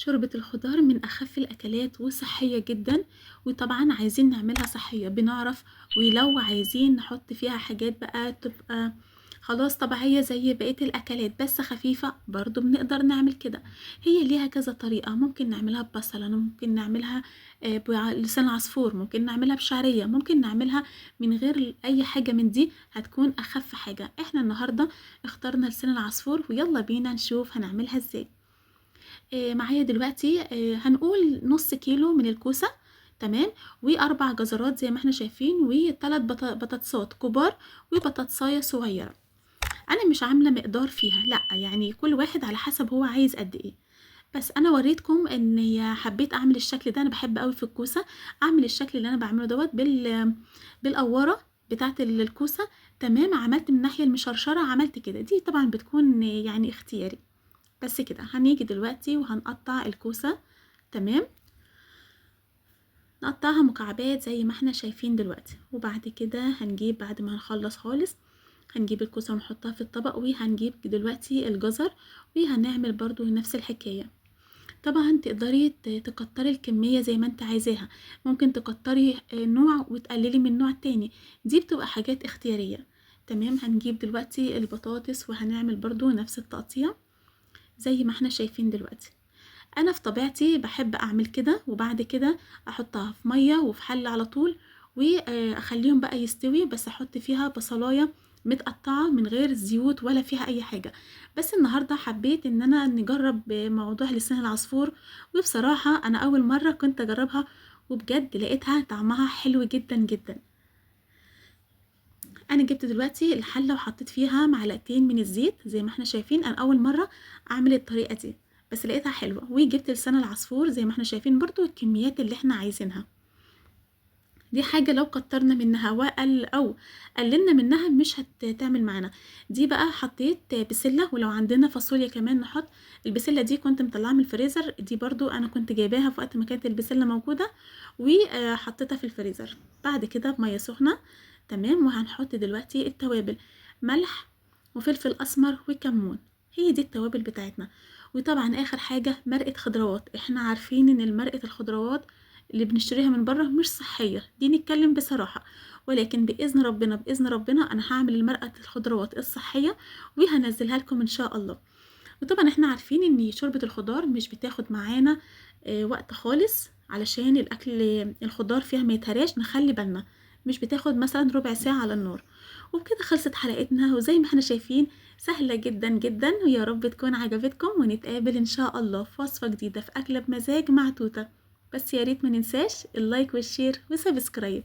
شوربة الخضار من أخف الأكلات وصحية جدًا، وطبعًا عايزين نعملها صحية بنعرف، ولو عايزين نحط فيها حاجات بقى تبقى خلاص طبيعية زي بقية الأكلات بس خفيفة برضه بنقدر نعمل كده. هي ليها كذا طريقة، ممكن نعملها ببصل، أنا ممكن نعملها بلسان عصفور، ممكن نعملها بشعرية، ممكن نعملها من غير أي حاجة من دي هتكون أخف حاجة. إحنا النهارده اخترنا لسان العصفور ويلا بينا نشوف هنعملها إزاي. معايا دلوقتي هنقول نص كيلو من الكوسة، تمام، و4 جزرات زي ما احنا شايفين، و3 بطاطسات كبار وبطاطساية صغيرة. انا مش عاملة مقدار فيها، لا يعني كل واحد على حسب هو عايز قد ايه. بس انا وريتكم ان حبيت اعمل الشكل ده، انا بحب قوي في الكوسة اعمل الشكل اللي انا بعمله دوت بالقوارة بتاعه الكوسة. تمام، عملت من الناحية المشرشرة، عملت كده، دي طبعا بتكون يعني اختياري. بس كده هنيجي دلوقتي وهنقطع الكوسة. تمام، نقطعها مكعبات زي ما احنا شايفين دلوقتي، وبعد كده هنجيب بعد ما هنخلص خالص هنجيب الكوسة ونحطها في الطبق، وهنجيب دلوقتي الجزر وهنعمل برضو نفس الحكاية. طبعا تقدري تكتري الكمية زي ما انت عايزاها، ممكن تكتري نوع وتقللي من نوع تاني، دي بتبقى حاجات اختيارية. تمام، هنجيب دلوقتي البطاطس وهنعمل برضو نفس التقطيع زي ما احنا شايفين دلوقتي. انا في طبيعتي بحب اعمل كده، وبعد كده احطها في ميه وفي حل على طول واخليهم بقى يستوي، بس احط فيها بصلايه متقطعه من غير زيوت ولا فيها اي حاجه. بس النهارده حبيت ان انا نجرب موضوع لسان العصفور، وبصراحه انا اول مره كنت اجربها وبجد لقيتها طعمها حلو جدا جدا. انا جبت دلوقتي الحله وحطيت فيها معلقتين من الزيت زي ما احنا شايفين، انا اول مره اعمل الطريقه دي بس لقيتها حلوه، وجبت لسان العصفور زي ما احنا شايفين برضو الكميات اللي احنا عايزينها. دي حاجه لو كترنا منها او قللنا منها مش هتعمل معانا. دي بقى حطيت بسله، ولو عندنا فاصوليا كمان نحط. البسله دي كنت مطلعها من الفريزر، دي برضو انا كنت جايباها في وقت ما كانت البسله موجوده وحطيتها في الفريزر. بعد كده بميه سخنه. تمام، وهنحط دلوقتي التوابل: ملح وفلفل اسمر وكمون، هي دي التوابل بتاعتنا. وطبعا اخر حاجه مرقه خضروات، احنا عارفين ان مرقه الخضروات اللي بنشتريها من بره مش صحيه، دي نتكلم بصراحه، ولكن باذن ربنا انا هعمل المرقه الخضروات الصحيه وهنزلها لكم ان شاء الله. وطبعا احنا عارفين ان شوربه الخضار مش بتاخد معانا وقت خالص، علشان الاكل الخضار فيها ما يتهراش، نخلي بالنا مش بتاخد مثلا ربع ساعة على النار. وبكده خلصت حلقتنا، وزي ما احنا شايفين سهلة جدا جدا، ويا رب تكون عجبتكم، ونتقابل ان شاء الله في وصفة جديدة في أكلة بمزاج مع توتة. بس يا ريت ما ننساش اللايك والشير وسبسكرايب.